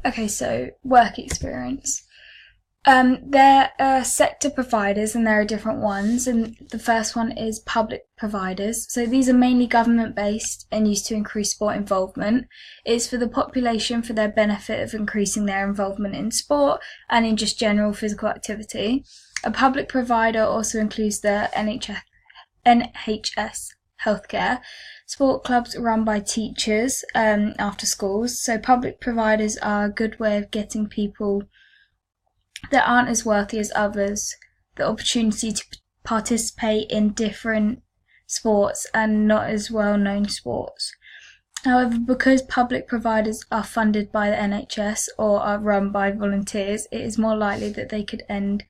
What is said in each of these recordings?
Okay, so work experience. There are sector providers and there are different ones, and the first one is public providers. So these are mainly government based and used to increase sport involvement. It's for the population for their benefit of increasing their involvement in sport and in just general physical activity. A public provider also includes the NHS healthcare. Sport clubs run by teachers after schools. So public providers are a good way of getting people that aren't as wealthy as others the opportunity to participate in different sports and not as well known sports. However, because public providers are funded by the NHS or are run by volunteers, it is more likely that they could end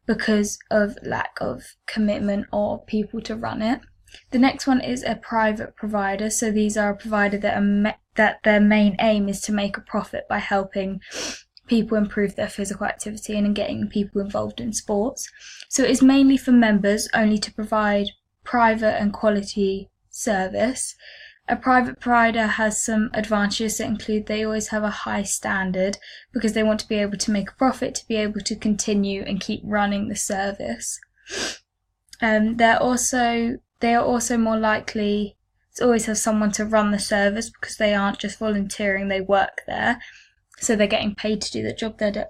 because of lack of commitment or people to run it. The next one is a private provider. So these are a provider that their main aim is to make a profit by helping people improve their physical activity and in getting people involved in sports. So it is mainly for members only to provide private and quality service. A private provider has some advantages that include they always have a high standard because they want to be able to make a profit to be able to continue and keep running the service. They are also more likely to always have someone to run the service because they aren't just volunteering, they work there. So they're getting paid to do the job that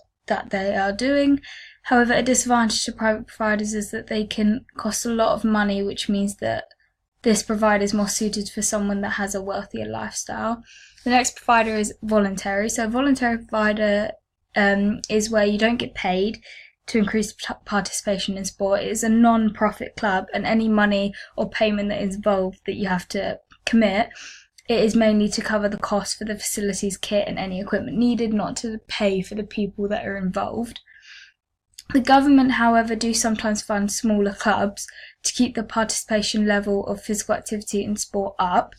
they are doing. However, a disadvantage to private providers is that they can cost a lot of money, which means that this provider is more suited for someone that has a wealthier lifestyle. The next provider is voluntary. So a voluntary provider is where you don't get paid to increase participation in sport. It is a non-profit club, and any money or payment that is involved that you have to commit, it is mainly to cover the cost for the facilities, kit and any equipment needed, not to pay for the people that are involved. The government, however, do sometimes fund smaller clubs to keep the participation level of physical activity in sport up.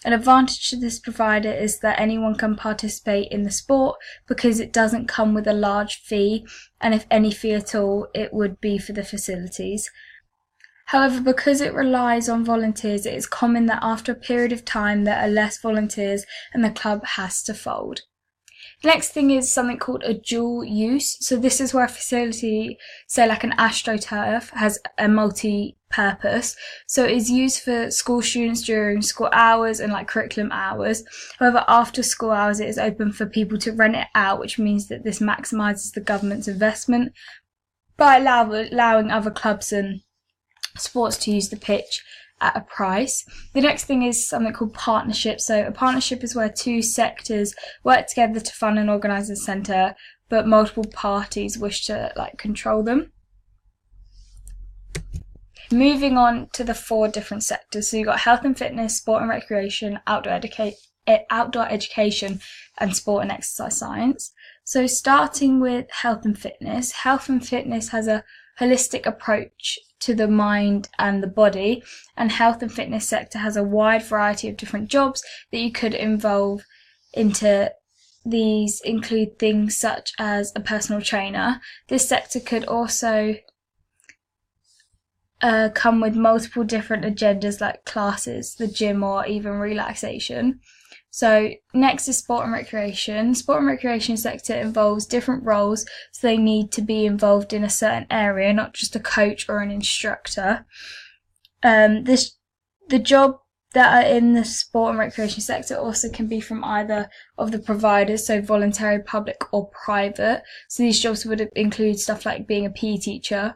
An advantage to this provider is that anyone can participate in the sport because it doesn't come with a large fee, and if any fee at all, it would be for the facilities. However, because it relies on volunteers, it is common that after a period of time there are less volunteers and the club has to fold. The next thing is something called a dual use. So this is where a facility, say like an AstroTurf, has a multi-purpose. So it is used for school students during school hours and like curriculum hours. However, after school hours it is open for people to rent it out, which means that this maximises the government's investment by allowing other clubs and sports to use the pitch at a price. The next thing is something called partnership. So a partnership is where two sectors work together to fund and organise a centre, but multiple parties wish to control them. Moving on to the 4 different sectors. So you've got health and fitness, sport and recreation, outdoor education and sport and exercise science. So starting with health and fitness has a holistic approach to the mind and the body, and health and fitness sector has a wide variety of different jobs that you could involve into. These include things such as a personal trainer. This sector could also come with multiple different agendas like classes, the gym, or even relaxation. So next is sport and recreation. Sport and recreation sector involves different roles, so they need to be involved in a certain area, not just a coach or an instructor. The job that are in the sport and recreation sector also can be from either of the providers, so voluntary, public or private. So these jobs would include stuff like being a PE teacher,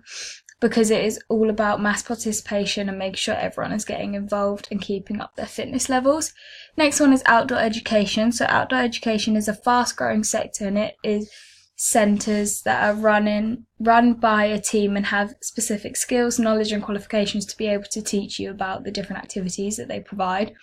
because it is all about mass participation and making sure everyone is getting involved and keeping up their fitness levels. Next one is outdoor education. So outdoor education is a fast growing sector, and it is centres that are run by a team and have specific skills, knowledge and qualifications to be able to teach you about the different activities that they provide.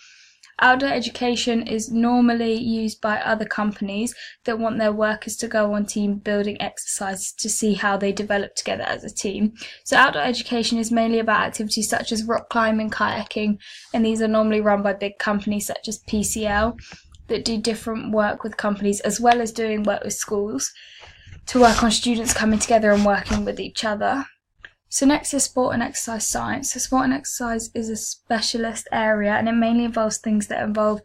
Outdoor education is normally used by other companies that want their workers to go on team building exercises to see how they develop together as a team. So outdoor education is mainly about activities such as rock climbing, kayaking, and these are normally run by big companies such as PCL that do different work with companies as well as doing work with schools to work on students coming together and working with each other. So next is sport and exercise science. So sport and exercise is a specialist area, and it mainly involves things that involve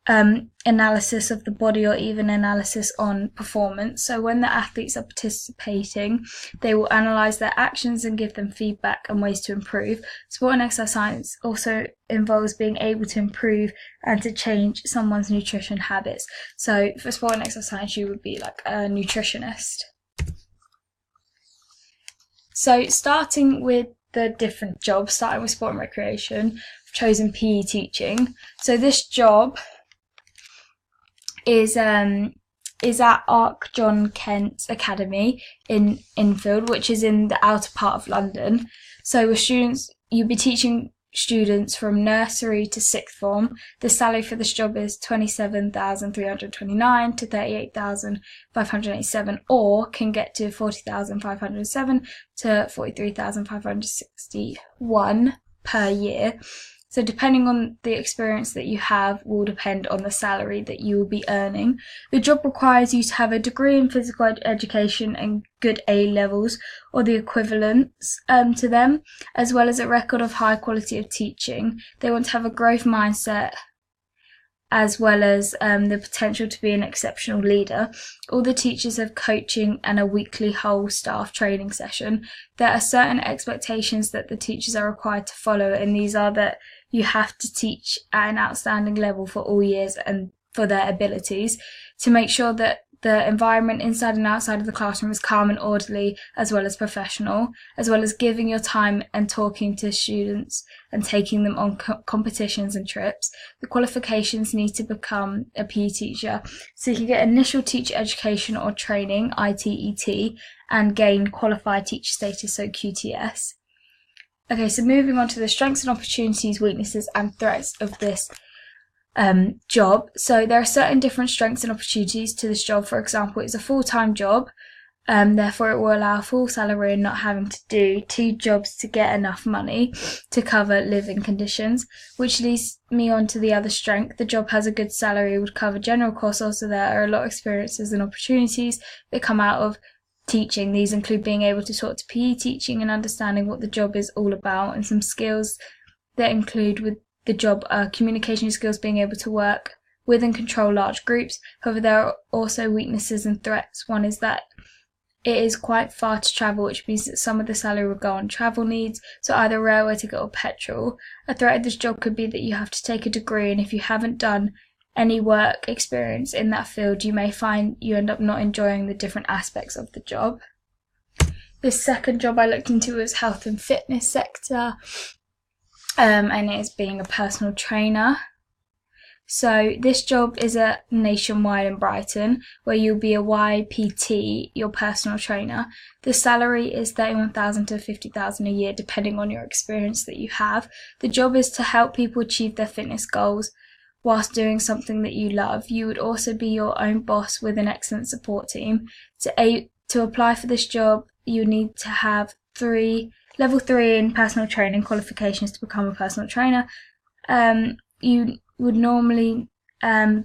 analysis of the body or even analysis on performance. So when the athletes are participating, they will analyse their actions and give them feedback and ways to improve. Sport and exercise science also involves being able to improve and to change someone's nutrition habits. So for sport and exercise science, you would be like a nutritionist. So starting with the different jobs, starting with sport and recreation, I've chosen PE teaching. So this job is at Arc John Kent Academy in Enfield, which is in the outer part of London. So with students, you'll be teaching students from nursery to sixth form. The salary for this job is £27,329 to £38,587, or can get to £40,507 to £43,561 per year. So depending on the experience that you have will depend on the salary that you will be earning. The job requires you to have a degree in physical education and good A levels or the equivalents to them, as well as a record of high quality of teaching. They want to have a growth mindset as well as the potential to be an exceptional leader. All the teachers have coaching and a weekly whole staff training session. There are certain expectations that the teachers are required to follow, and these are that you have to teach at an outstanding level for all years and for their abilities, to make sure that the environment inside and outside of the classroom is calm and orderly as well as professional, as well as giving your time and talking to students and taking them on competitions and trips. The qualifications need to become a PE teacher. So you can get initial teacher education or training, ITET, and gain qualified teacher status, so QTS. Okay, so moving on to the strengths and opportunities, weaknesses and threats of this job. So there are certain different strengths and opportunities to this job. For example, it's a full-time job, therefore it will allow full salary and not having to do 2 jobs to get enough money to cover living conditions, which leads me on to the other strength. The job has a good salary, would cover general costs. Also, there are a lot of experiences and opportunities that come out of teaching. These include being able to talk to PE teaching and understanding what the job is all about, and some skills that include with the job are communication skills, being able to work with and control large groups. However, there are also weaknesses and threats. One is that it is quite far to travel, which means that some of the salary will go on travel needs, so either railway ticket or petrol. A threat of this job could be that you have to take a degree, and if you haven't done any work experience in that field, you may find you end up not enjoying the different aspects of the job. The second job I looked into was health and fitness sector, and it is being a personal trainer. So this job is at Nationwide in Brighton, where you'll be a YPT, your personal trainer. The salary is £31,000 to £50,000 a year, depending on your experience that you have. The job is to help people achieve their fitness goals whilst doing something that you love. You would also be your own boss with an excellent support team. To apply for this job, you need to have level 3 in personal training qualifications to become a personal trainer. You would normally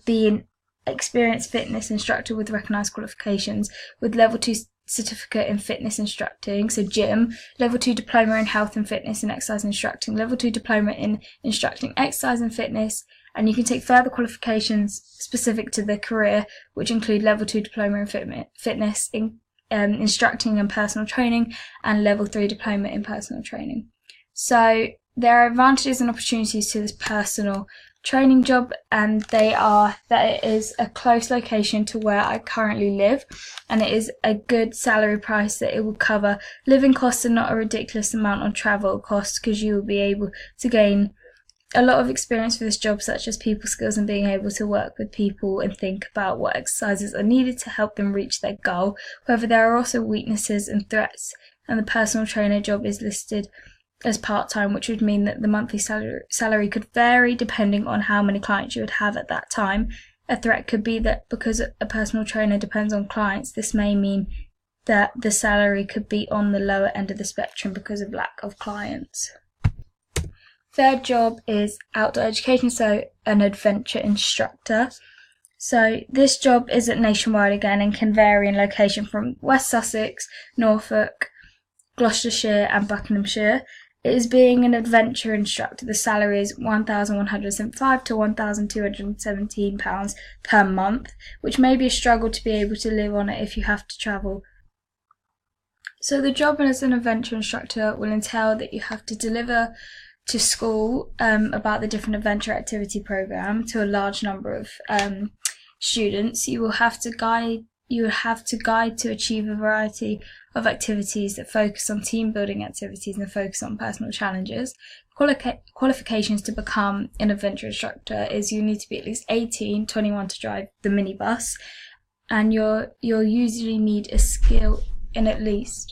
be an experienced fitness instructor with recognised qualifications, with level 2 certificate in fitness instructing, so gym, level 2 diploma in health and fitness and exercise instructing, level 2 diploma in instructing exercise and fitness, and you can take further qualifications specific to the career, which include level 2 diploma in fitness in instructing and personal training, and level 3 diploma in personal training. So there are advantages and opportunities to this personal training job, and they are that it is a close location to where I currently live, and it is a good salary price, that it will cover living costs and not a ridiculous amount on travel costs, because you will be able to gain a lot of experience for this job, such as people skills and being able to work with people and think about what exercises are needed to help them reach their goal. However, there are also weaknesses and threats, and the personal trainer job is listed as part-time, which would mean that the monthly salary could vary depending on how many clients you would have at that time. A threat could be that because a personal trainer depends on clients, this may mean that the salary could be on the lower end of the spectrum because of lack of clients. Third job is outdoor education, so an adventure instructor. So this job is at Nationwide again and can vary in location from West Sussex, Norfolk, Gloucestershire and Buckinghamshire. is being an adventure instructor. The salary is £1,175 to £1,217 per month, which may be a struggle to be able to live on it if you have to travel. So the job as an adventure instructor will entail that you have to deliver to school about the different adventure activity program to a large number of students. You will have to guide to achieve a variety of activities that focus on team building activities and focus on personal challenges. Qualifications to become an adventure instructor is you need to be at least 18, 21 to drive the minibus, and you'll usually need a skill in at least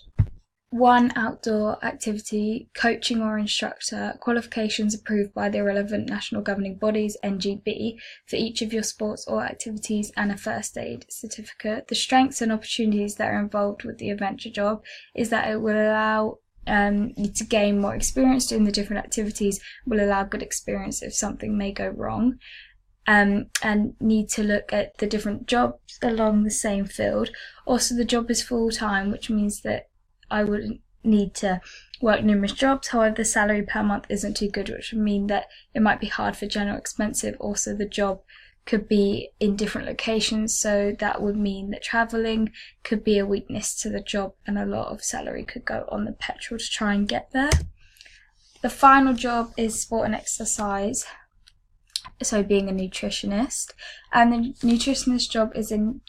one outdoor activity, coaching or instructor, qualifications approved by the relevant national governing bodies, NGB, for each of your sports or activities, and a first aid certificate. The strengths and opportunities that are involved with the adventure job is that it will allow you to gain more experience doing the different activities, will allow good experience if something may go wrong, and need to look at the different jobs along the same field. Also, the job is full-time, which means that I would need to work numerous jobs. However, the salary per month isn't too good, which would mean that it might be hard for general expensive. Also, the job could be in different locations, so that would mean that travelling could be a weakness to the job, and a lot of salary could go on the petrol to try and get there. The final job is sport and exercise, so being a nutritionist, and the nutritionist job is in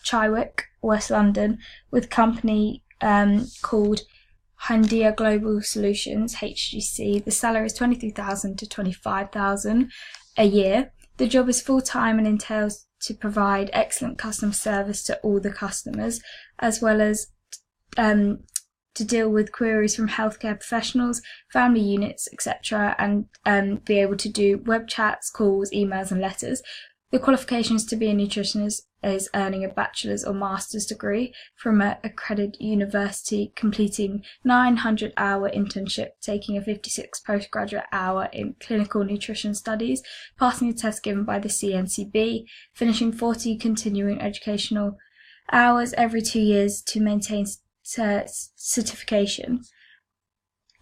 Chigwell, West London, with company called Handia Global Solutions, HGC. The salary is £23,000 to £25,000 a year. The job is full-time and entails to provide excellent customer service to all the customers, as well as to deal with queries from healthcare professionals, family units, etc., and be able to do web chats, calls, emails and letters. The qualifications to be a nutritionist is earning a bachelor's or master's degree from an accredited university, completing 900-hour internship, taking a 56 postgraduate hour in clinical nutrition studies, passing a test given by the CNCB, finishing 40 continuing educational hours every 2 years to maintain certification,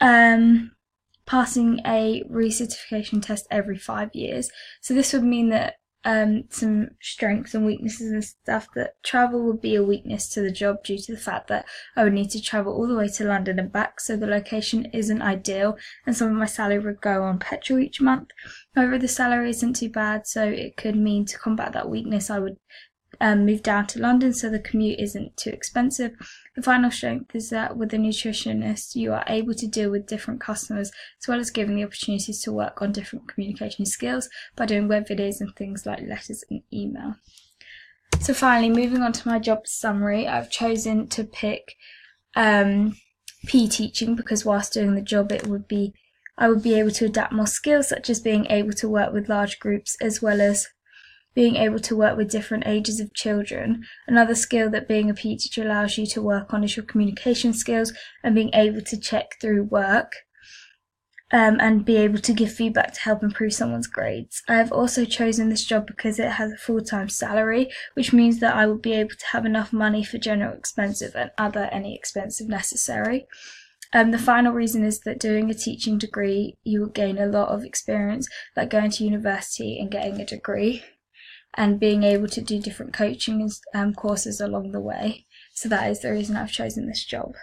passing a recertification test every 5 years. So this would mean that some strengths and weaknesses and stuff, that travel would be a weakness to the job due to the fact that I would need to travel all the way to London and back, so the location isn't ideal, and some of my salary would go on petrol each month. However, the salary isn't too bad, so it could mean to combat that weakness I would move down to London so the commute isn't too expensive. The final strength is that with a nutritionist you are able to deal with different customers, as well as given the opportunities to work on different communication skills by doing web videos and things like letters and email. So finally, moving on to my job summary, I've chosen to pick PE teaching because whilst doing the job I would be able to adapt more skills, such as being able to work with large groups as well as being able to work with different ages of children. Another skill that being a PE teacher allows you to work on is your communication skills and being able to check through work and be able to give feedback to help improve someone's grades. I have also chosen this job because it has a full-time salary, which means that I will be able to have enough money for general expensive and any expensive necessary. The final reason is that doing a teaching degree, you will gain a lot of experience, like going to university and getting a degree, and being able to do different coaching courses along the way. So that is the reason I've chosen this job.